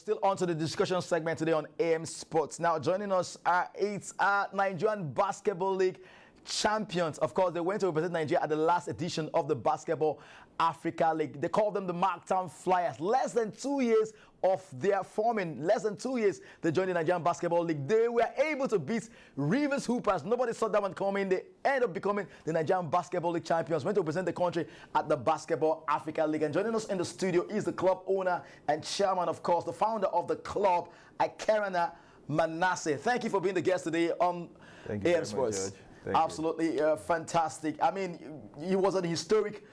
still on to the discussion segment today on AM Sports. Now, joining us it's Nigerian Basketball League champions. Of course, they went to represent Nigeria at the last edition of the Basketball Africa League. They call them the MarkTown Flyers. Less than 2 years of their forming, less than 2 years, they joined the Nigerian Basketball League. They were able to beat Rivers Hoopers. Nobody saw that one coming. They ended up becoming the Nigerian Basketball League champions, went to represent the country at the Basketball Africa League. And joining us in the studio is the club owner and chairman, of course, the founder of the club, Akerannan, Manasseh. Thank you for being the guest today on AM Sports. Absolutely fantastic. I mean, it was an historic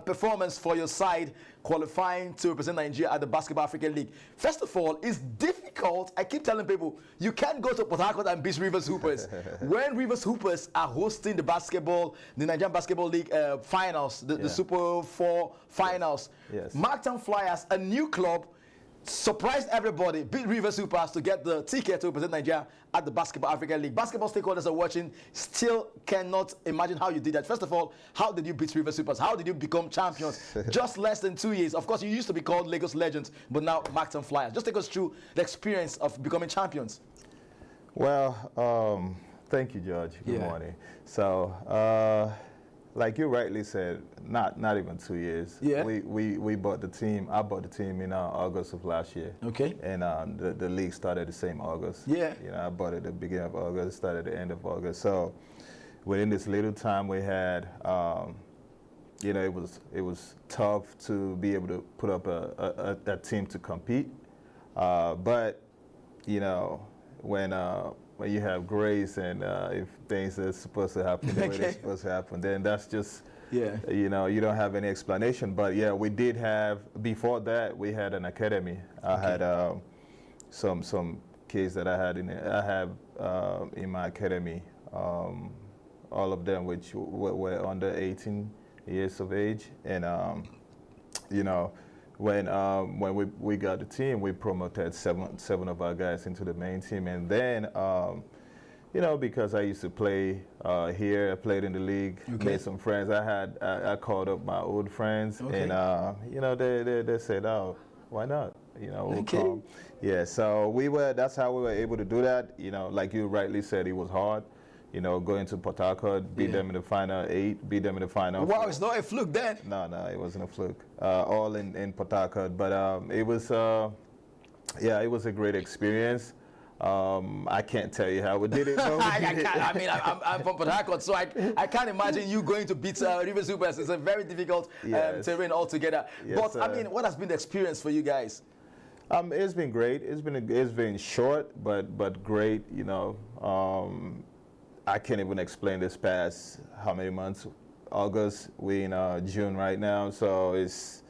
performance for your side, qualifying to represent Nigeria at the Basketball African League. First of all, it's difficult. I keep telling people, you can't go to Port Harcourt and beat Rivers Hoopers. When Rivers Hoopers are hosting the Nigerian Basketball League finals, the Super 4 finals, MarkTown Flyers, a new club, surprised everybody, beat Rivers Hoopers to get the ticket to represent Nigeria at the Basketball African League. Basketball stakeholders are watching, still cannot imagine how you did that. First of all, how did you beat Rivers Hoopers? How did you become champions? Just less than 2 years. Of course, you used to be called Lagos Legends, but now MarkTown Flyers. Just take us through the experience of becoming champions. Well, thank you, George. Good morning. So, like you rightly said, not even 2 years. Yeah. We bought the team. I bought the team in August of last year. Okay. And the league started the same August. Yeah. You know, I bought it at the beginning of August, started at the end of August. So within this little time we had, you know, it was tough to be able to put up a team to compete. But you know, when you have grace and if things are supposed to happen the way they're supposed to happen, then that's just, you know, you don't have any explanation. But yeah, we did have, before that, we had an academy. I had some kids that I have in my academy, all of them which were under 18 years of age. And, you know, when we got the team, we promoted seven of our guys into the main team. And then, you know, because I used to play here, I played in the league, made some friends. I called up my old friends, and you know, they said, "Oh, why not? You know, we'll come." Yeah, so that's how we were able to do that. You know, like you rightly said, it was hard. You know, going to Port Harcourt, beat them in the final 8, beat them in the final 4. Wow, it's not a fluke then. No, it wasn't a fluke. All in Port Harcourt, but it was, yeah, it was a great experience. I can't tell you how we did it. I mean, I'm from Port Harcourt, so I can't imagine you going to beat Rivers Hoopers. It's a very difficult terrain altogether. But I mean, what has been the experience for you guys? It's been great. It's been short, but great. You know, I can't even explain this past how many months. August, we in June right now, so it's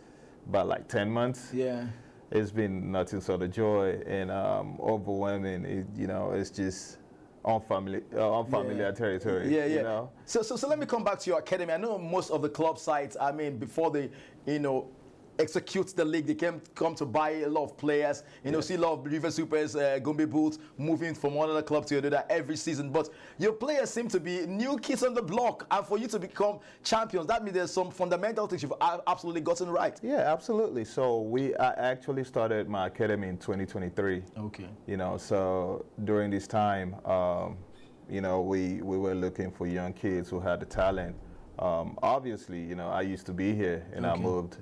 about like 10 months. Yeah. It's been nothing sort of joy and overwhelming. You know, it's just unfamiliar territory. Yeah. You know? So let me come back to your academy. I know most of the club sites, I mean, before they, you know, execute the league, they come to buy a lot of players. You know, see a lot of Rivers Hoopers, Gombe Bulls moving from one other club to another every season. But your players seem to be new kids on the block, and for you to become champions, that means there's some fundamental things you've absolutely gotten right. Yeah, absolutely. So I actually started my academy in 2023. Okay. You know, so during this time, you know, we were looking for young kids who had the talent. Obviously, you know, I used to be here, and I moved,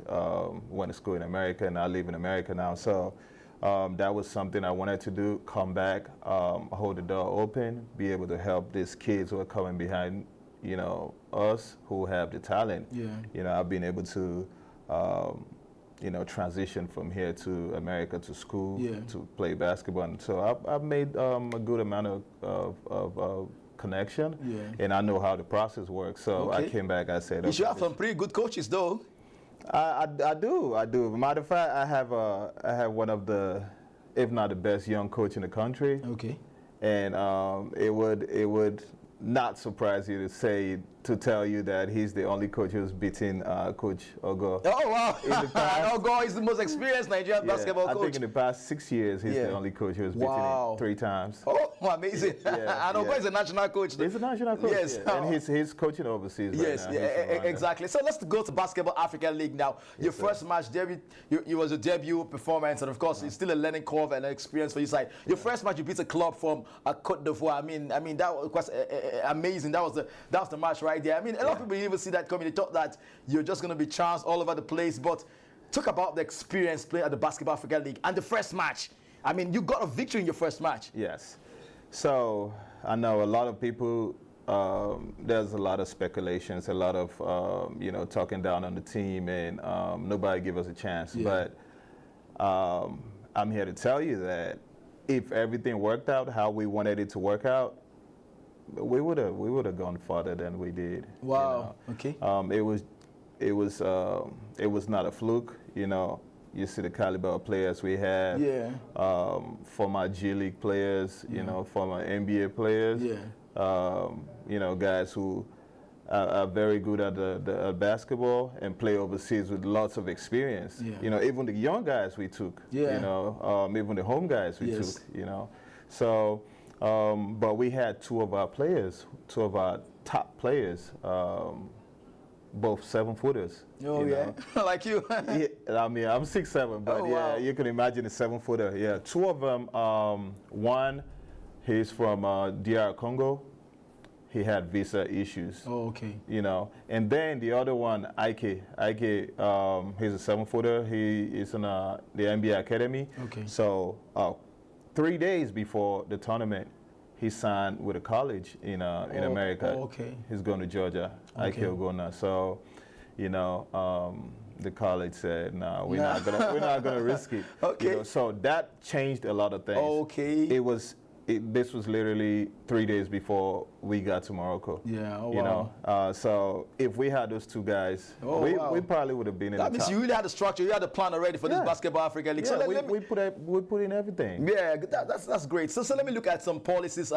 went to school in America, and I live in America now. So that was something I wanted to do, come back, hold the door open, be able to help these kids who are coming behind, you know, us who have the talent. Yeah. You know, I've been able to, you know, transition from here to America to school to play basketball. And so I've made a good amount of connection, and I know how the process works. So I came back. I said, you should have some pretty good coaches, though. I do. Matter of fact, I have one of the, if not the best young coach in the country. Okay. And it would not surprise you to say to tell you that he's the only coach who's beaten Coach Ogo. Oh, wow. In the past, Ogo is the most experienced Nigerian basketball coach. I think in the past 6 years, he's the only coach who's beaten him 3 times. Oh, amazing. And Ogo is a national coach. He's a national coach, yes. And he's coaching overseas right now. Exactly. So let's go to Basketball Africa League now. Your first match, debut, it was a debut performance, and of course, it's still a learning curve and an experience for you side. Your first match, you beat a club from Côte d'Ivoire. I mean, that was amazing. That was the match right there. I mean, a lot of people didn't even see that coming. They thought that you're just going to be chanced all over the place. But talk about the experience playing at the Basketball Africa League and the first match. I mean, you got a victory in your first match. Yes. So I know a lot of people. There's a lot of speculations, a lot of talking down on the team, and nobody give us a chance. Yeah. But I'm here to tell you that if everything worked out how we wanted it to work out, we would have gone farther than we did. Wow. Okay. It was not a fluke. You see the caliber of players we had. Yeah. Former G League players. Former NBA players. Yeah. Guys who are very good at the basketball and play overseas with lots of experience. Yeah. Even the young guys we took. Yeah. Even the home guys we took. So, but we had two of our top players, both 7-footers. Oh, yeah. Like you. Yeah, I mean, I'm 6'7", but wow. you can imagine a 7-footer. Yeah, two of them. One, he's from DR Congo. He had visa issues. Oh, okay. And then the other one, Ike, he's a 7-footer. He is in the NBA Academy. Okay. So 3 days before the tournament, he signed with a college in America. Oh, okay. He's going to Georgia, Ike Ogona. So, the college said, "No, we're not gonna risk it." Okay. So that changed a lot of things. Okay. This was literally 3 days before we got to Morocco. Yeah. Oh, wow. So if we had those two guys, we probably would have been in the top. That means you really had a structure, you had a plan already for this Basketball Africa League. Yeah, so we put in everything. Yeah, that's great. So let me look at some policies,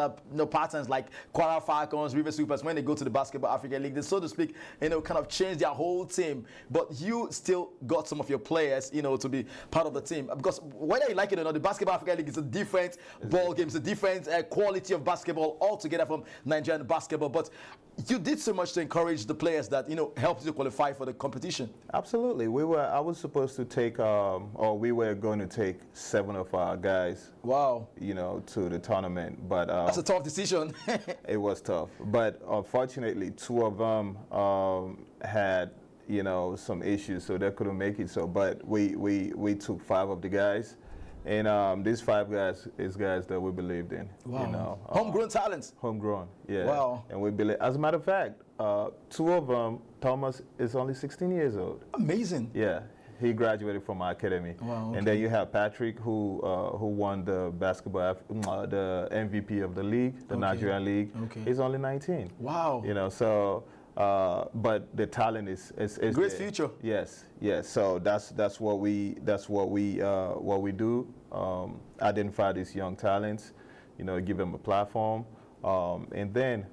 patterns like Kwara Falcons, River Supers. When they go to the Basketball Africa League, they, so to speak, kind of change their whole team. But you still got some of your players, to be part of the team. Because whether you like it or not, the Basketball Africa League is a different ball game. It's a different quality of basketball altogether from Nigerian basketball. But you did so much to encourage the players that helped you qualify for the competition. Absolutely. I was supposed to take, we were going to take 7 of our guys. Wow. To the tournament, but that's a tough decision. It was tough, but unfortunately, 2 of them had some issues, so they couldn't make it. So, but we took 5 of the guys. And these 5 guys is guys that we believed in. Wow. Homegrown talents. Homegrown, yeah. Wow. And we believe. As a matter of fact, 2 of them, Thomas is only 16 years old. Amazing. Yeah, he graduated from our academy. Wow. Okay. And then you have Patrick, who won the basketball, the MVP of the league, the Nigerian league. Okay. He's only 19. Wow. So. But the talent is great there. future. Yes. So that's what we do. Identify these young talents, give them a platform, and then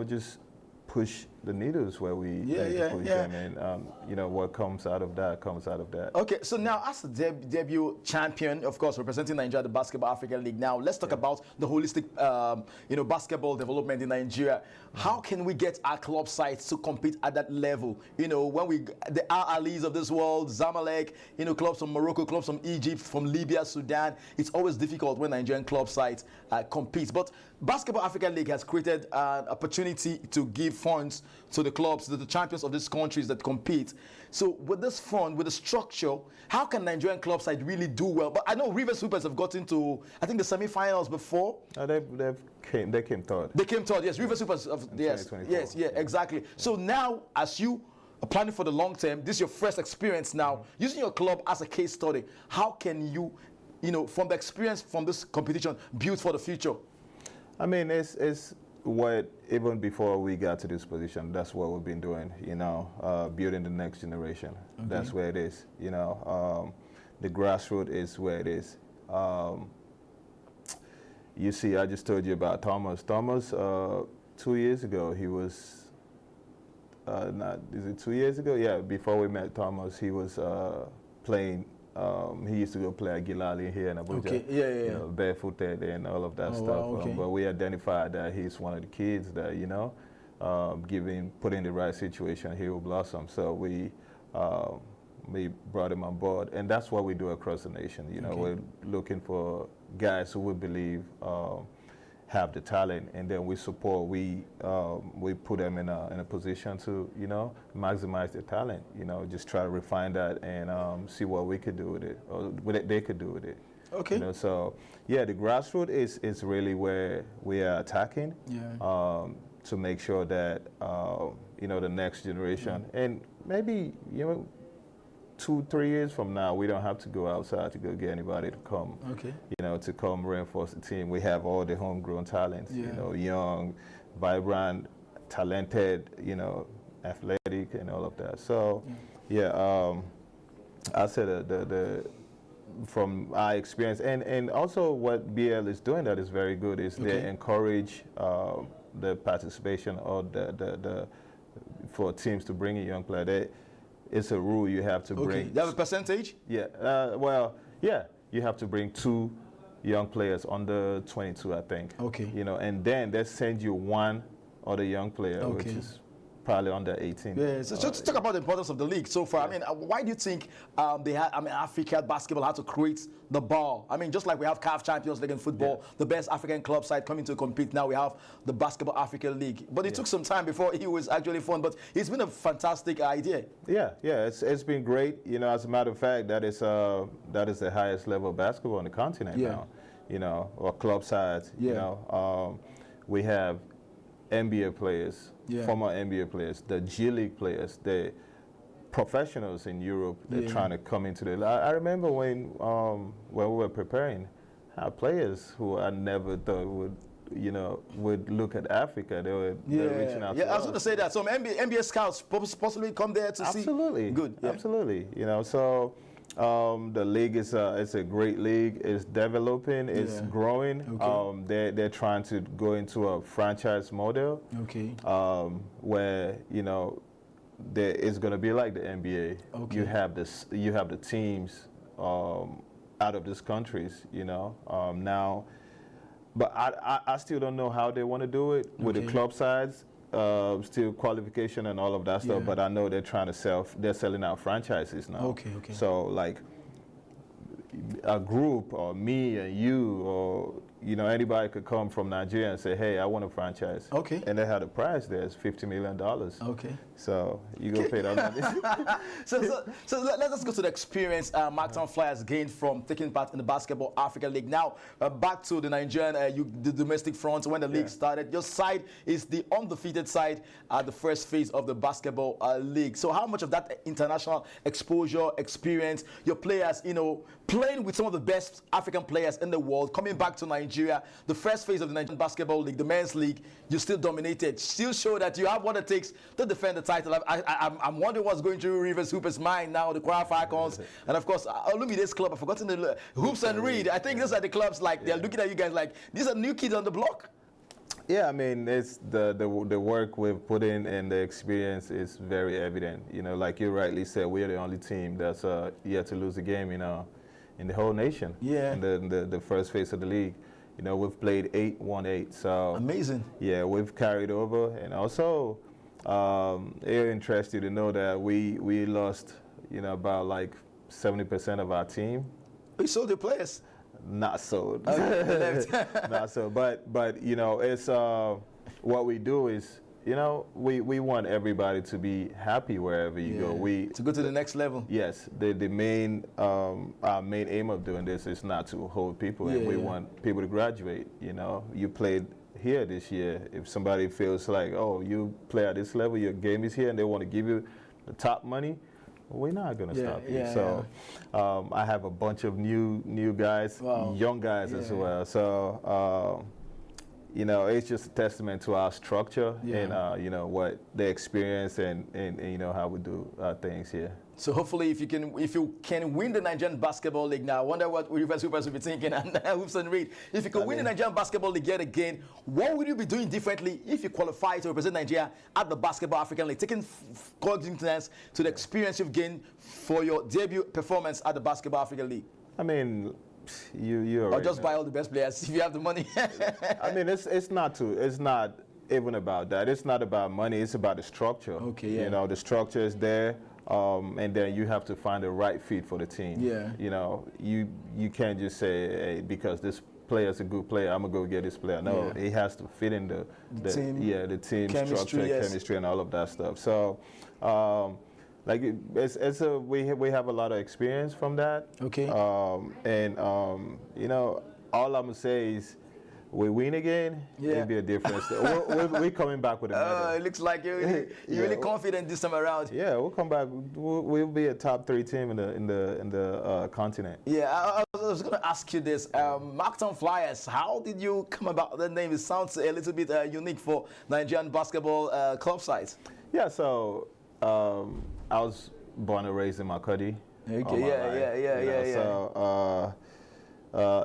just push the needles where we need to push them, and what comes out of that comes out of that. Okay, so now as the debut champion, of course, representing Nigeria at the Basketball Africa League, now let's talk about the holistic, basketball development in Nigeria. How can we get our club sides to compete at that level? When the Al Ahlis of this world, Zamalek, clubs from Morocco, clubs from Egypt, from Libya, Sudan, it's always difficult when Nigerian club sides compete. But Basketball Africa League has created an opportunity to give funds to the clubs, to the champions of these countries that compete. So with this fund, with the structure, how can Nigerian club side really do well? But I know River Supers have gotten to, I think, the semi-finals before. They came third. They came third, yes. River Supers, yes, exactly. So now, as you are planning for the long term, this is your first experience now, using your club as a case study. How can you, from the experience from this competition, build for the future? I mean, it's what, even before we got to this position, that's what we've been doing, building the next generation. Okay. That's where it is, the grassroots is where it is. You see, I just told you about Thomas. Thomas, 2 years ago, he was is it 2 years ago? Yeah, before we met Thomas, he was playing. He used to go play at Gilali here in Abuja. Okay, yeah. You know, barefooted and all of that Oh, stuff. wow, okay. But we identified that he's one of the kids that, put in the right situation, he will blossom. So we brought him on board, and that's what we do across the nation. Okay. We're looking for guys who we believe have the talent, and then we support. We put them in a position to maximize their talent. Just try to refine that and see what we could do with it, or what they could do with it. Okay. So yeah, the grassroots is really where we are attacking. Yeah. To make sure that the next generation, and maybe 2-3 years from now, we don't have to go outside to go get anybody to come. Okay. To come reinforce the team. We have all the homegrown talents. Yeah. Young, vibrant, talented. Athletic and all of that. So, I said the from our experience, and also what BL is doing that is very good is they encourage the participation of the for teams to bring in young players. It's a rule you have to bring. You have a percentage? Yeah. You have to bring 2 young players under 22, I think. Okay. And then they send you one other young player, which is probably under 18. Yeah. So just talk about the importance of the league so far. Yeah. Why do you think Africa basketball had to create the ball? Just like we have CAF Champions League in football, the best African club side coming to compete. Now we have the Basketball Africa League. But it took some time before it was actually fun. But it's been a fantastic idea. Yeah. It's been great. As a matter of fact, that is the highest level of basketball on the continent now. Or club sides. We have NBA players, former NBA players, the G League players, the professionals in Europe. They're trying to come into the. I remember when we were preparing, our players who I never thought would look at Africa. They were reaching out. I was going to say that. Some NBA scouts possibly come there to see. Absolutely. Good. Yeah. Absolutely. So. The league is it's a great league. It's developing. It's growing. Okay. They're trying to go into a franchise model. Okay. Where it's going to be like the NBA. Okay. You have the teams out of these countries. Now, but I still don't know how they want to do it with the club sides. Still qualification and all of that stuff, but I know they're trying to they're selling out franchises now. Okay. So like a group or me and you or anybody could come from Nigeria and say, hey, I want a franchise. Okay. And they had a price there, it's $50 million. Okay. So you go pay that money. So let us go to the experience MarkTown Flyers gained from taking part in the Basketball Africa League. Now, back to the Nigerian, the domestic front, when the league started. Your side is the undefeated side at the first phase of the Basketball League. So how much of that international exposure, experience, your players, playing with some of the best African players in the world, coming back to Nigeria, the first phase of the Nigerian Basketball League, the men's league, you still dominated, still show that you have what it takes to defend the title. I'm wondering what's going through Rivers Hooper's mind now, the Kwara Falcons, and of course, Olumide's club. I've forgotten the Hoops and Reed. I think these are the clubs they're looking at you guys like, these are new kids on the block. Yeah, it's the work we've put in and the experience is very evident. Like you rightly said, we're the only team that's yet to lose a game, in the whole nation. Yeah. In the first phase of the league. We've played 8-1-8. So amazing. Yeah, we've carried over, and also it's interesting to know that we lost, about like 70% of our team. We sold the players. Not so. Not so. But it's what we do is we want everybody to be happy wherever you go. To go to the next level. Yes, the main our main aim of doing this is not to hold people, and we want people to graduate. You played here this year. If somebody feels like, oh, you play at this level, your game is here, and they want to give you the top money, we're not going to stop you. So I have a bunch of new guys, young guys as well. So you know, it's just a testament to our structure Yeah. and, you know, what the experience and, you know, how we do things here. So hopefully, if you can win the Nigerian Basketball League now, I wonder what Rivers Hoopers will be thinking. And Hoopson Reed, if you could win the Nigerian Basketball League yet again, what would you be doing differently if you qualify to represent Nigeria at the Basketball African League? Taking cognizance to the experience you've gained for your debut performance at the Basketball African League. I mean, you or just buy all the best players if you have the money. I mean, it's not even about that. It's not about money. It's about the structure. Okay, yeah. You know, the structure is there. And then you have to find the right fit for the team. Yeah. You know, you can't just say, hey, because this player is a good player, I'm gonna go get this player. No, it has to fit in the team chemistry, structure, chemistry, and all of that stuff. So, like we have a lot of experience from that. Okay. You know, all I'm gonna say is, we win again, it'll be a difference. We're coming back with a medal. It looks like you're really confident this time around. Yeah, we'll come back. We'll be a top 3 team in the continent. Yeah, I was going to ask you this. MarkTown Flyers, how did you come about the name? It sounds a little bit unique for Nigerian basketball club sites. Yeah, so I was born and raised in Makodi. Okay, yeah. So,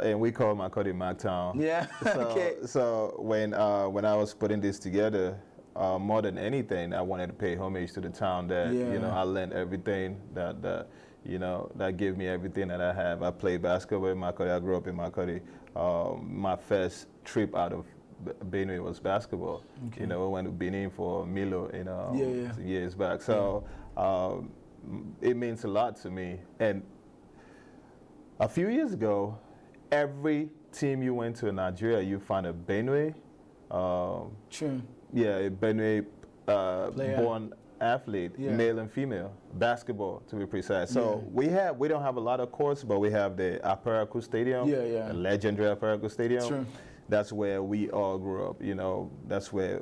and we call Makodi MarkTown. Yeah. Okay. So when I was putting this together, more than anything, I wanted to pay homage to the town that you know I learned everything that you know that gave me everything that I have. I played basketball in Makodi. I grew up in Makodi. My first trip out of Benue was basketball. Okay. You know, we went to Benin for Milo, you know, years back. So it means a lot to me. And a few years ago, every team you went to in Nigeria, you find a Benue, True. Yeah, a Benue born athlete, male and female, basketball to be precise. So we don't have a lot of courts, but we have the Aparaku Stadium, the legendary Aparaku Stadium. True. That's where we all grew up. You know, that's where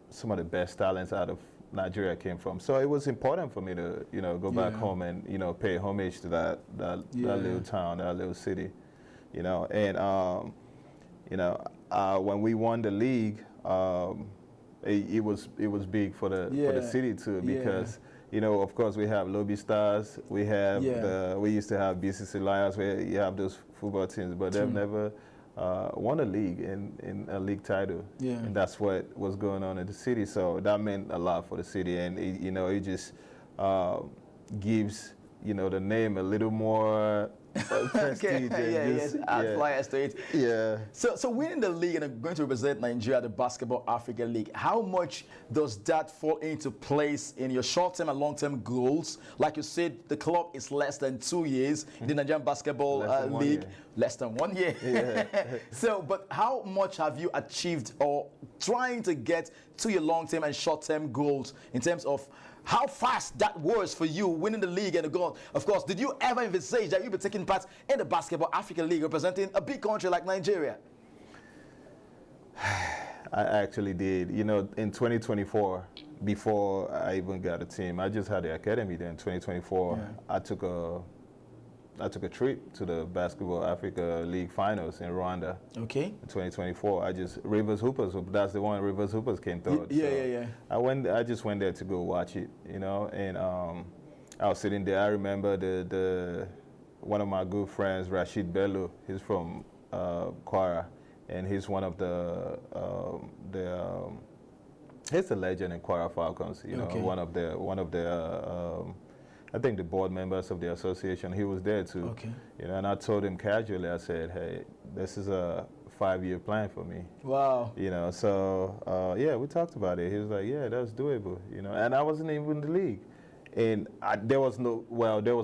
some of the best talents out of Nigeria came from. So it was important for me to, you know, go back home and, you know, pay homage to that little town, that little city. You know, and you know, when we won the league, it was big for the city too, because you know, of course, we have Lobby Stars, we have we used to have BCC Lions, where you have those football teams, but they've never won a league in a league title, and that's what was going on in the city. So that meant a lot for the city, and you know, it just gives, you know, the name a little more prestige. Flyers to it. Yeah. So winning the league and going to represent Nigeria at the Basketball Africa League, how much does that fall into place in your short-term and long-term goals? Like you said, the club is less than 2 years in the Nigerian Basketball League. Less than 1 year. Yeah. So, but how much have you achieved or trying to get to your long-term and short-term goals in terms of how fast that was for you winning the league and the goal? Of course, did you ever envisage that you'd be taking part in the Basketball Africa League representing a big country like Nigeria? I actually did. You know, in 2024, before I even got a team, I just had the academy there. In 2024, I took a trip to the Basketball Africa League finals in Rwanda. Okay. In 2024, Rivers Hoopers. That's the one. Rivers Hoopers came third. Yeah. I just went there to go watch it, you know, and I was sitting there. I remember the one of my good friends, Rashid Bello. He's from Kwara, and he's one of he's a legend in Kwara Falcons. You know, one of the I think the board members of the association, he was there too. Okay. You know, and I told him casually, I said, hey, this is a 5-year plan for me. Wow. You know, so we talked about it. He was like, yeah, that's doable. You know, and I wasn't even in the league. And there was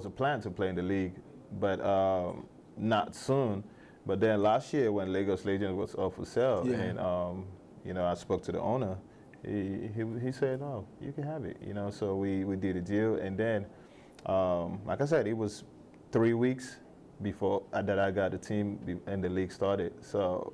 a plan to play in the league, but not soon. But then last year when Lagos Legends was up for sale, and you know, I spoke to the owner, he said, no, you can have it. You know, so we did a deal, and then like I said, it was 3 weeks before that I got the team and the league started. So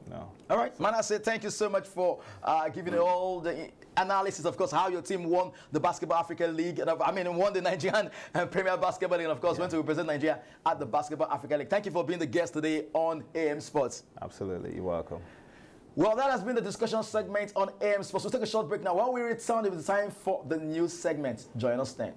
No. All right, Manasseh, thank you so much for giving all the analysis, of course, how your team won the Basketball Africa League. Won the Nigerian Premier Basketball League, and of course, went to represent Nigeria at the Basketball Africa League. Thank you for being the guest today on AM Sports. Absolutely, you're welcome. Well, that has been the discussion segment on AM Sports. We'll take a short break now. When we return, it will be time for the news segment. Join us then.